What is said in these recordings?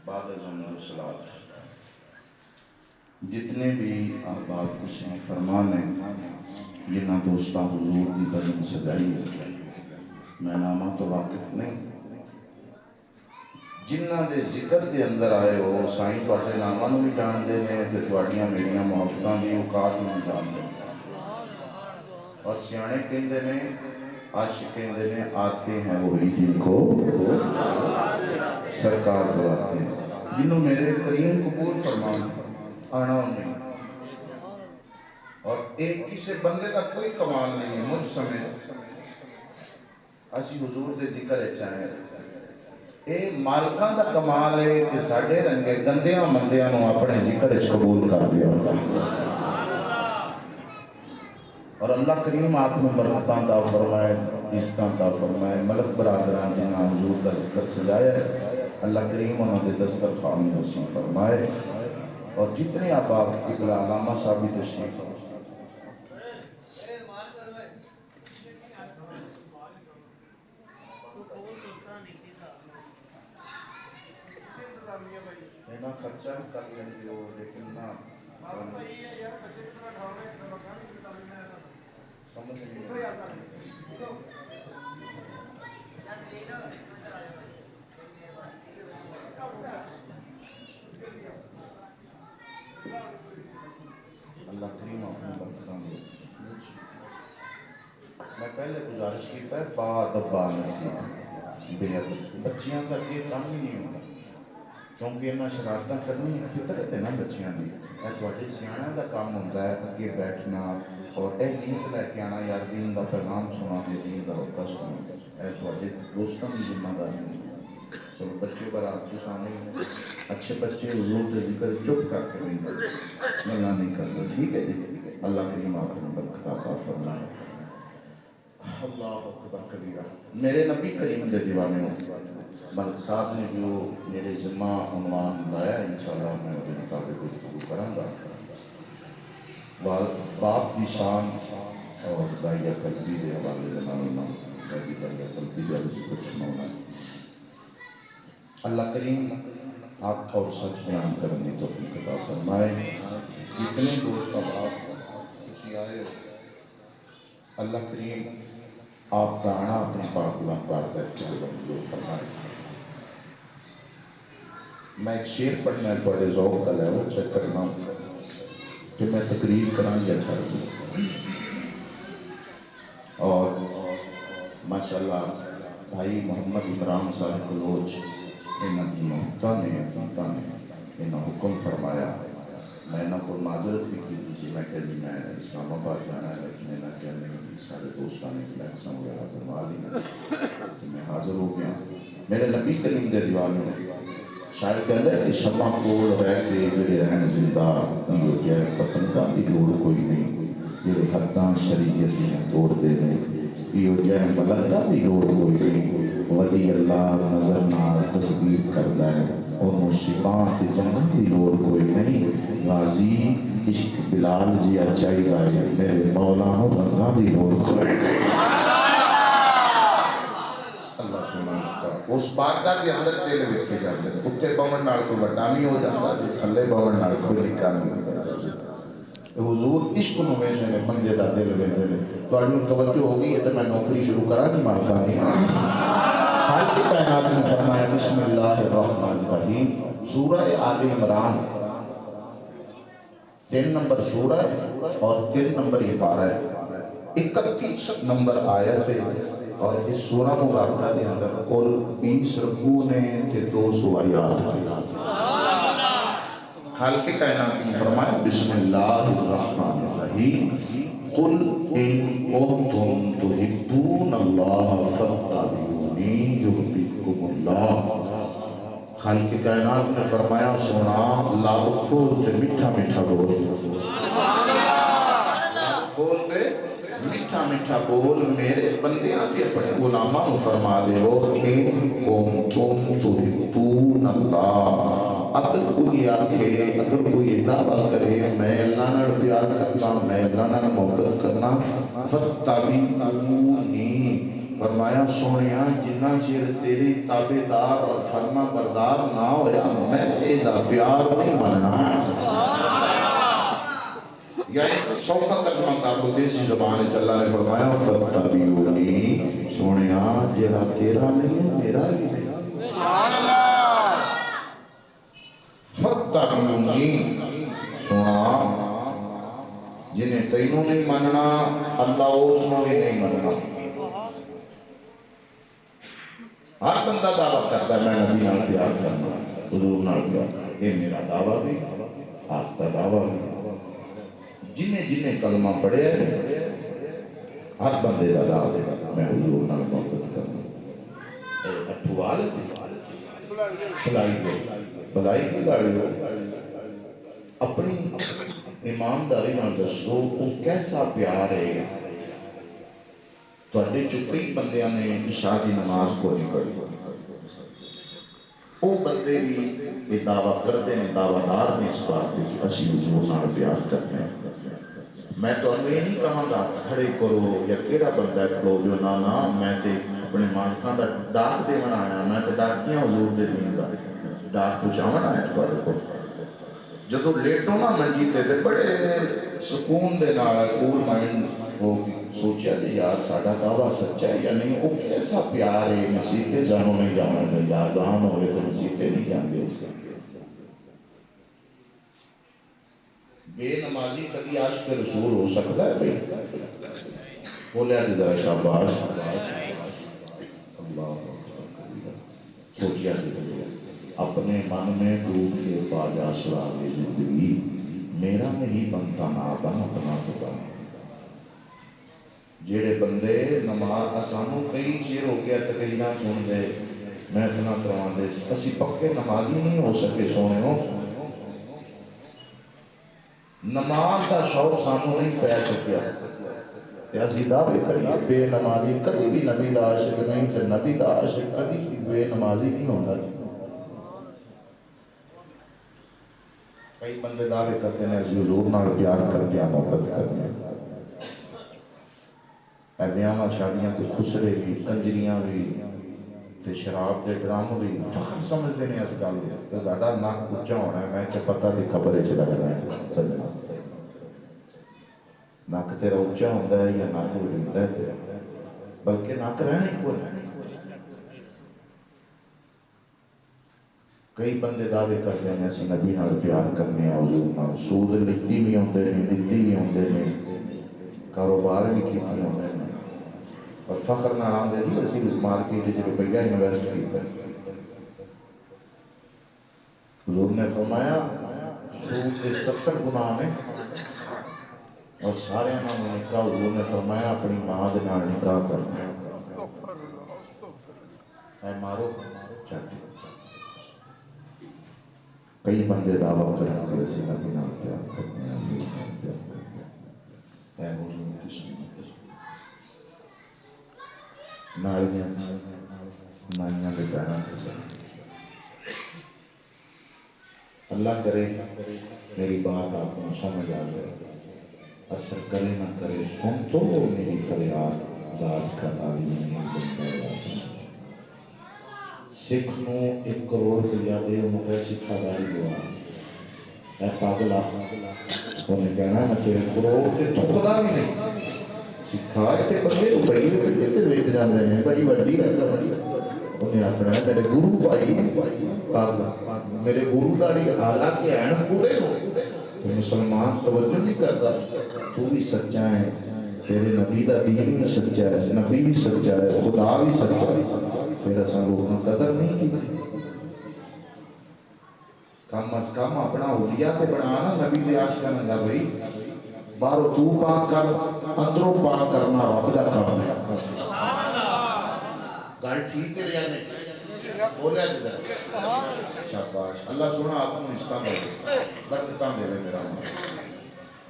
بعد الصلاۃ جتنے بھی احباب تشریف فرمان ہیں جنہاں دوستاں حضور کی بزم سجائی ہے، میں نامہ تو واقف نہیں، جنہاں دے ذکر دے اندر آئے ہو سائیں تواڈے نامہ نو بھی جان دے نے تے تواڈیاں میریاں محبتاں دی اوقات نو بھی جان دے، اور سیانے کہندے نے عاشق کہندے نے آتے ہیں وہی جن کو سرکار بلاتے ہیں، جنہوں میرے کریم قبول فرمان آنا نہیں، اور ایک کسی بندے کا کوئی کمال نہیں ہے مجھ سمیت اسی حضور دے ذکر ہے چاہیں اے مالکان دا کمال ہے کہ ساڑھے رنگے گندیاں مندیاں نو اپنے ذکر اس قبول کر دیا ہوتا اور اللہ کریم آپ نے برکتاں دا فرمائے عزتاں دا فرمائے ملک برادران جنہاں حضور دا ذکر سجایا ہے اللہ کریم انہوں دے دسترخوان نصیب فرمائے اور جتنے آپ قبلہ علامہ صاحبی تشریف اینا خرچہ بھی کر لیں ہو لیکن نہ سمجھ نہیں اللہ کریم اپنے برکتان دے میں پہلے گزارش کیتا ہے با دبا نصیب بے ادب بچیاں کا یہ کام ہی نہیں ہوگا کیونکہ انہاں شرارتاں کرنی فطرت ہے نا بچیاں دی اے تواڈے سیاںیاں دا کام ہوتا ہے اگے بیٹھنا اور اے نیت لے کے آنا یار دین دا پیغام سنا کے دین دا حکم سنا اے تواڈے دوستاں دی ذمہ داری نہیں چلو بچے پر آپ کے سامنے اچھے بچے حضور دے ذکر چپ کر کے نہیں کرتے اللہ نہیں کرتا ٹھیک ہے جی اللہ کریم آپ نے برکت عطا فرمائے اللہ اکبر کبیرہ میرے نبی کریم دے دیوانے ہوں ملک صاحب نے جو میرے ذمہ عنوان لایا انشاءاللہ میں اس مطابق گفتگو کروں گا باپ کی شان اور دائیہ قلبی دے حوالے دنانا دائیہ قلبی دے ذکر سنانا اللہ کریم آپ کا اور سچ بیان کرنے توفیق عطا فرمائے جتنے دوست احباب خوشی آئے اللہ کریم آپ کا آنا اپنی پاک بار بیٹھ کے منظور فرمائے میں ایک شعر پڑھنا ہے بڑے ذوق کا لیول چیک کرنا کہ میں تقریر کرنا یا چھڑ دوں اور ماشاءاللہ بھائی محمد عمران صاحب کلوچ انہاں کی محبتہ نے انہاں حکم فرمایا میں انہاں کو معذرت بھی کی تھی میں کہہ دی میں اسلام آباد جانا ہے لیکن انہاں کہہ نہیں سارے دوستان فلیکساں وغیرہ فرما لی تو میں حاضر ہو گیا میرے نبی کریم دے دیوان میں شاعر کہتا ہے کہ شمع کول رہ کے جڑے رہن زندہ یہ جائے پتنگاں دی لوڑ کوئی نہیں جڑے حداں شریعت نے توڑ دے نے یہ جائے ملنگاں دی لوڑ کوئی نہیں ولی اللہ نظر نال تصدیق کردا ہے اور مصیبات جنگاں دی لوڑ کوئی نہیں غازی عشق بلال جی اچائی گائے میرے مولا نو رنگاں دی لوڑ کوئی نہیں اللہ سبحانہ اس پاکہ کے اندر دل ویکھے جاندے نے اتے بون نال کوئی وڈا نہیں ہو جاندا جی تھلے بون نال کوئی نکا نہیں ہوندا حضور عشق نو ہمیشہ نے بندے دا دل ویندے نے تواڈی توجہ ہو گئی ہے تے میں نوکری شروع کراں جی مالکاں دی خالق کائنات نے فرمایا بسم اللہ الرحمن الرحیم سورہ آل عمران 3 نمبر سورہ اور 3 نمبر یہ پارہ ہے 31 نمبر آیت ہے اور اس سورہ مبارکہ دے اندر کل 20 رکوع نے تے 200 آیات خالق کائنات نے فرمایا بسم اللہ الرحمن الرحیم قل ان کنتم تحبون اللہ فاتبعونی یحببکم اللہ خالق کائنات نے فرمایا سونا اللہ کھول تے میٹھا میٹھا بول کھول تے میٹھا میٹھا بول میرے بندیاں تے اپنے غلاماں نو فرما دے ہو ان کنتم تحبون اللہ اگر کوئی آکھے اگر کوئی دعویٰ کرے میں اللہ نال پیار کرنا میں اللہ نال محبت کرنا فتبعونی فرمایا سونیا جنہ چیر تیری تابعدار اور فرما بردار دار نہ ہویا میں ایدہ پیار نہیں مننا یعنی سوکھا ترجمہ کر لو دیسی زبان اللہ نے فرمایا فتبعونی سونیا جڑا تیرا نہیں ہے میرا ہی نہیں فتبعونی سونا جنہیں تینوں نہیں مننا اللہ اس کو بھی نہیں مننا ہر بندہ دعویٰ کرتا ہے میں نبی نال پیار کرنا حضور نال پیار کرنا یہ میرا دعویٰ بھی آپ کا دعویٰ بھی جنہیں جنہیں کلمہ پڑھے ہر بندے کا دعویٰ دے میں حضور نال محبت کرنا اٹھوال بلائی کی گاڑی ہو اپنی ایمانداری نال دسو وہ کیسا پیار ہے تواڈے چ کئی بندیاں نے عشاء دی نماز کو نہیں پڑھی وہ بندے بھی یہ دعویٰ کرتے ہیں دعویٰ دار نے اس بات کی اسی حضور نال پیار کرتے ہیں میں تو یہ نہیں کہاں گا کھڑے کرو یا کیڑا بندہ ہے کھڑو جو نا میں تے اپنے مالکاں دا ڈاک دیون آیا میں تے ڈاکیاں حضور دے دین دا ڈاک پہنچاون آیا تواڈے کول جدو لیٹو نا منجی تے بڑے سکون دے نال کول مائنڈ ہو سوچیا کہ یار ساڈا دعویٰ سچا ہے یا نہیں وہ کیسا پیار ہے مسیتے جانوں نہیں جانے میں یا جان ہوئے تو مسیتے نہیں جانے اس بے نمازی کدی عاشق رسول ہو سکتا ہے بھئی بولیا کہ ذرا شاباش اللہ سوچیا کہ اپنے من میں ڈوب کے پا جا سراغ زندگی میرا نہیں بنتا نہ بن اپنا تو بن جیڑے بندے نماز سانوں کئی چیر ہو گیا تقریریں سن دے محفلاں کرواؤں دے اسی پکے نمازی نہیں ہو سکے سونے ہو نماز کا شوق سانوں نہیں پہ سکیا اسی دعوے کریے بے نمازی کدی بھی نبی دا عاشق نہیں تے نبی دا عاشق کدی بھی بے نمازی نہیں ہوتا کئی بندے دعوے کرتے ہیں اسی حضور نال پیار کر کے محبت کرتے ہیں بیاواں شادیاں تے خسرے بھی کنجریاں بھی تے شراب دے ڈرام بھی فخر سمجھتے ہیں اس گل تے ساڈا نک اونچا ہونا ہے میں تے پتہ تے خبر وچ لگنا ہے سجنا نک تیرا اونچا ہوندا ہے یا نک وڈیدا ہے تیرا بلکہ نک رہنا ہی کوئی کئی بندے دعوے کرتے ہیں اسی نبی نال پیار کرنے ہیں حضور نال سود لکھتی بھی ہوندے نے دتی بھی ہوندے نے کاروبار بھی کیتی ہوندے نے اور فخر نہ آندے جی اسی مارکیٹ وچ روپیہ انویسٹ کیتا حضور نے فرمایا سود کے 70 گناہ نے اور سارے نام نکاح حضور نے فرمایا اپنی ماں دے نال نکاح کرنا اے مارو چاہتے کئی بندے دعویٰ کریں گے اسی نبی نال پیار کرنے اے حضور قسم نالیاں نائیاں پہ جانا چاہتا اللہ کرے میری بات آپ کو سمجھ آ جائے اثر کرے نہ کرے سن تو میری فریاد ذات کا تعلیم نہیں بنتا ہے سکھ نو 1 کروڑ روپیہ دے انہوں کہ سکھا داری دعا اے پاگل آپ انہیں کہنا میں تیرے کروڑ تے تھکدا بھی نہیں سکھائے تے بندے روپئے روپئے تے ویک جاندے ہیں بڑی وڈی گل بڑی انہیں آکھنا ہے میرے گرو بھائی میرے گرو داڑی حالانکہ ہیں پورے ہو مسلمان توجہ نہیں کرتا تو بھی سچا ہے تیرے نبی دا دین بھی سچا ہے نبی بھی سچا ہے خدا بھی سچا ہے پھر اساں لوگوں قدر نہیں کی کم از کم اپنا حلیہ تے بنانا نبی دے عاشقاں ننگا بھائی باہروں تو پاک کر اندروں پاک کرنا رب دا کام ہے گل ٹھیک ہے یا نہیں بولیا کدھر شاباش اللہ سونا آپ کو اسلام دے برکتاں دے میرا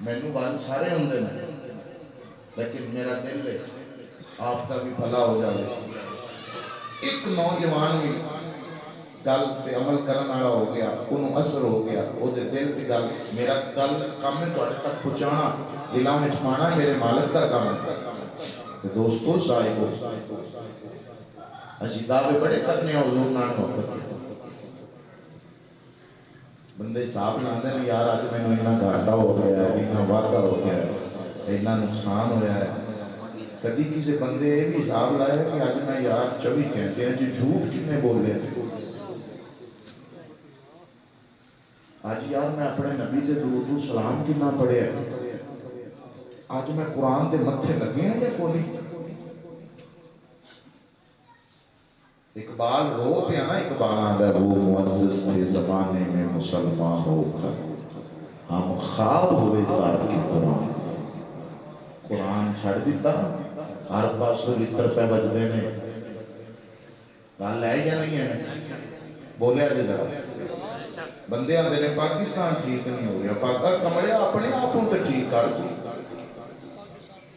مینوں وال سارے ہوندے نے لیکن میرا دل ہے آپ کا بھی بھلا ہو جائے ایک نوجوان بھی گل تے عمل کرن والا ہو گیا انہوں اثر ہو گیا او دے دل تے گل میرا گل کام ہے تواڈے تک پہنچانا دلاں وچ پانا میرے مالک دا کام ہے تے دوستو صاحبو اسی دعوے بڑے کرنے حضور نال محبت بندے حساب لاتے ہیں یار اج مینوں اتنا گھاٹا ہو گیا ہے اتنا واਧਾ ہو گیا ہے اتنا نقصان ہویا ہے کدی کسی بندے یہ بھی حساب لایا کہ اج میں یار 24 گھنٹے جھوٹ کتنے بولے اج یار میں اپنے نبی دے درود و سلام کتنا پڑھیا اج میں قرآن دے متھے لگے ہیں یا کوئی اقبال رو پیا نا اقبال آدھا وہ معزز کے زمانے میں مسلمان ہو کر ہم خواب ہوئے تارکی قرآن قرآن چھڑ دیتا ہر پاسوں لتر پہ بجدے نے گل ہے یا نہیں ہے بولے آجے ذرا بندے آدھے نے پاکستان ٹھیک نہیں ہو گیا پاکستان کمڑے اپنے آپ کو ٹھیک کر دو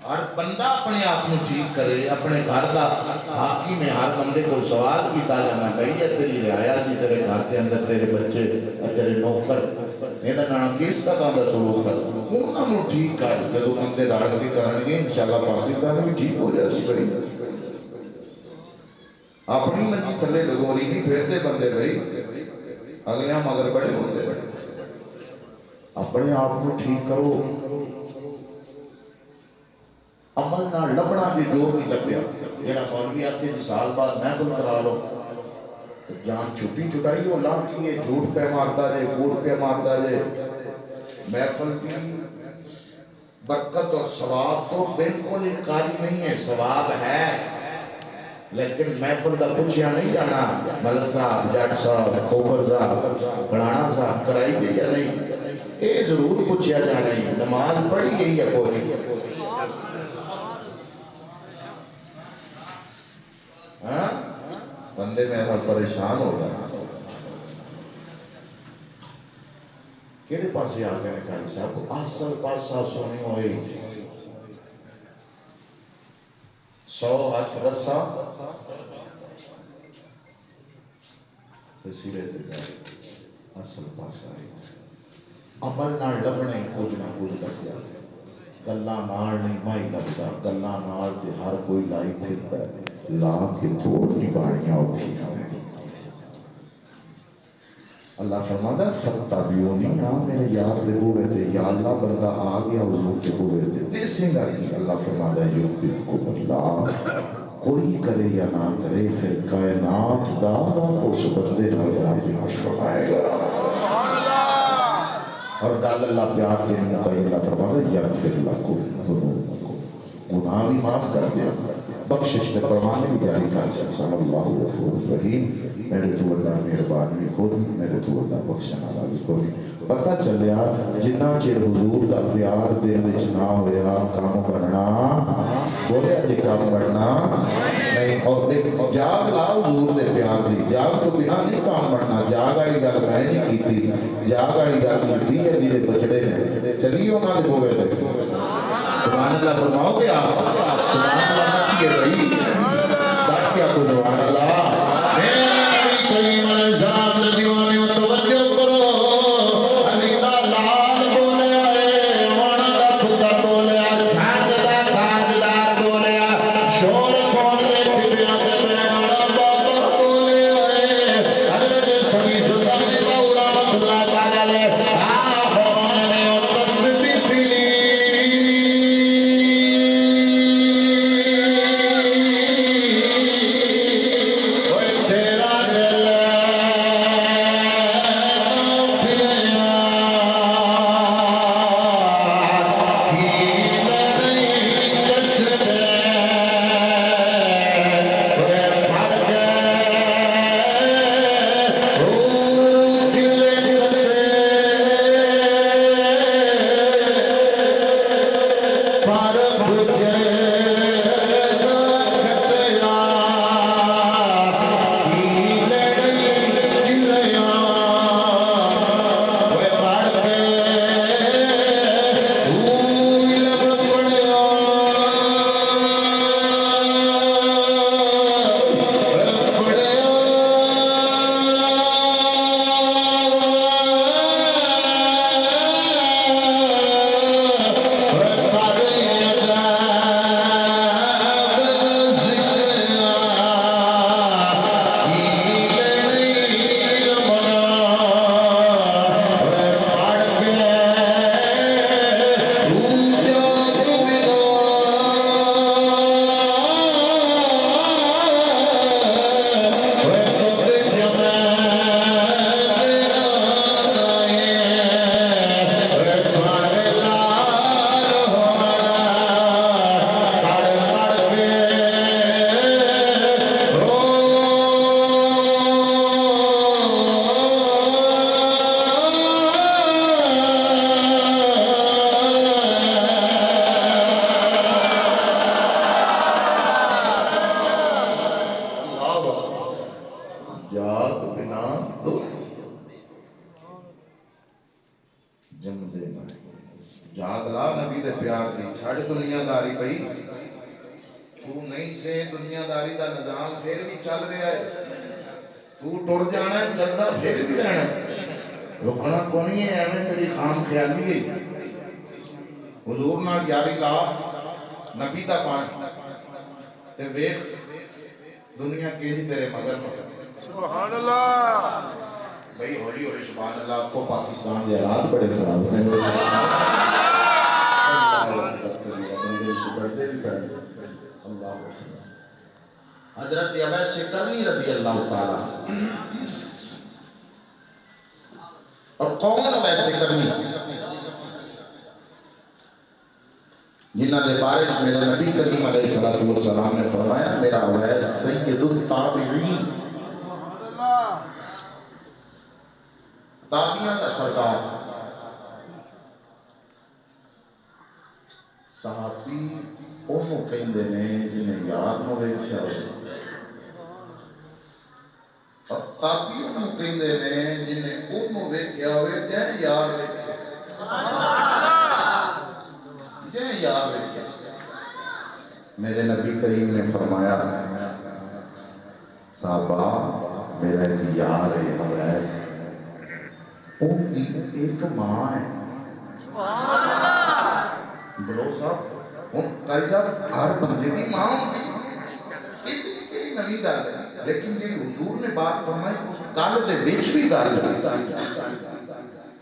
ہر بندہ اپنے آپ کو ٹھیک کرے اپنے گھر دا حاکم میں ہر بندے کو سوال کیتا جانا بھئی یہ تیری رعایا سی تیرے گھر کے اندر تیرے بچے تیرے نوکر یہ نام کس طرح دا سلوک کر انہوں نے ٹھیک کر جدو بندے رڑ کے کرنے گے انشاءاللہ پاکستان بھی ٹھیک ہو جائے سی بڑی اپنی منجی تھلے ڈگوری نہیں پھیرتے بندے بھئی اگلے مگر بڑے ہوتے اپنے آپ کو ٹھیک کرو عمل نہ لبنا بھی جو بھی لگیا جینا مولوی آتے جی سال بعد محفل کرا لو جان چھٹی چھٹائی ہو لاب کی ہے جھوٹ پہ مارتا جائے کوڑ پہ مارتا جائے محفل کی برکت اور ثواب تو بالکل انکاری نہیں ہے ثواب ہے لیکن محفل دا پوچھیا نہیں جانا ملک صاحب جٹ صاحب خوبر صاحب کڑانا صاحب کرائی گئی یا نہیں اے ضرور پوچھیا جانا ہے نماز پڑھی گئی یا کوئی بندے میرا پریشان ہوتا کیڑے پاسے آ گئے خالی صاحب اصل پاسا سونی ہوئی 100 ہاتھ رسا تسیرے دے جائے اصل پاسا ہے عمل نہ لبنے کچھ نہ کچھ لگ جاتے گلہ نار نہیں مائی لگتا گلہ نار دے ہر کوئی لائی پھرتا ہے لا کے توڑنی باڑیاں اٹھی ہیں اللہ فرماتا ہے فتبیونی میرے یار دے ہوئے تھے یا اللہ بندہ آ گیا حضور کے ہوئے تھے دیسیں گا اللہ فرماتا ہے یوتبکم اللہ کوئی کرے یا نہ کرے پھر کائنات دارا اس بندے نہ پیار فرمائے گا اور گل اللہ پیار کے لیے اللہ فرماتا ہے یغفر لکم ذنوبکم گناہ بھی معاف کر دیا بخشش نے فرمانے بھی جاری کر صلی اللہ غفور رحیم میرے تو اللہ مہربان بھی خود میرے تو اللہ بخشن والا بھی خود پتہ چلیا جنہ چیر حضور دا پیار دل وچ نہ ہویا کام کرنا بولیا جی کام کرنا نہیں اور جاگ لا حضور دے پیار دی جاگ تو بنا نہیں کام کرنا جاگ والی گل میں نہیں کیتی جاگ والی گل کیتی ہے جی بچڑے نے چلیے انہاں دے ہوئے تے سبحان اللہ فرماؤ گے آپ سبحان اللہ مچھئے بھائی ڈاٹ کیا کو سبحان اللہ میرے نبی کریم علیہ السلام نے دیوانے توجہ کرو علی دا لال بولے آئے وانا دا پتر بولے آئے چھاند دا تاجدار بولے آئے شور فون دے ٹھڑیاں دے بیانا بابا بولے آئے حضرت سبی سلطان دی باورا اللہ تعالیٰ لے آخوان نے اور تصبی فیلی جاگ لا نبی دے پیار دی چھڑ دنیا داری بھئی تو نہیں سے دنیا داری دا نظام پھر بھی چل رہا ہے تو ٹر جانا ہے چلتا پھر بھی رہنا رکنا کونی ہے ایویں تیری خام خیالی ہے حضور نال یاری لا نبی دا پانی تے ویکھ دنیا کیڑی تیرے مگر سبحان اللہ بھئی ہولی ہولی سبحان اللہ آپ کو پاکستان دے حالات بڑے خراب ہیں حضرت ابی سکرنی رضی اللہ تعالی اور کون ابی سکرنی جنہ دے بارے میرے نبی کریم علیہ الصلوۃ والسلام نے فرمایا میرا اویس سید التابعین تابعین کا سردار صحابی انہوں کہندے نے جنہیں یار نو ویکھیا ہوئے اور تابعی انہوں کہندے نے جنہیں انہوں ویکھیا ہوئے جائیں یار ویکھیا جائیں یار ویکھیا میرے نبی کریم نے فرمایا صحابہ میرا ایک یار ہے اویس ان کی ایک ماں ہے بلو صاحب ان قاری صاحب ہر بندے کی ماں ہوتی اس کے لیے نبی گل ہے لیکن جی حضور نے بات فرمائی اس گل دے وچ بھی گل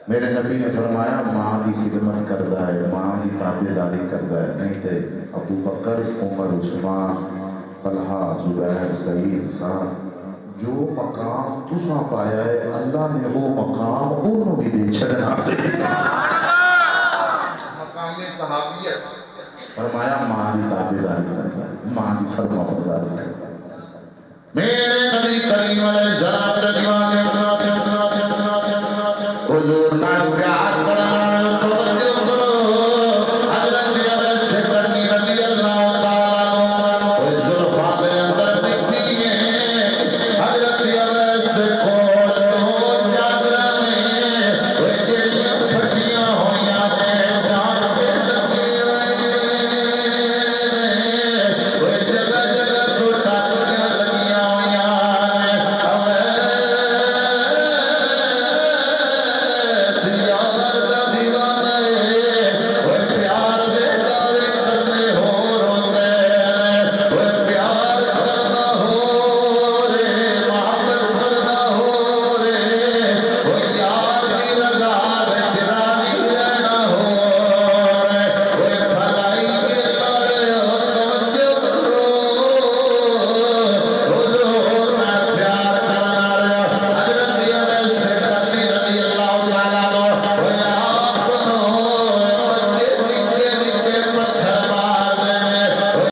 میرے نبی نے فرمایا ماں کی خدمت کرتا ہے ماں کی تابعداری کرتا ہے نہیں تے ابو بکر عمر عثمان طلحہ زبیر سعید سعد جو مقام تساں پایا ہے اللہ نے وہ مقام انہوں بھی دے چھڑنا مقام صحابیت فرمایا ماں کی تابعداری کرتا ہے ماں کی فرمانبرداری کرتا ہے میرے نبی کریم علیہ الصلوۃ والسلام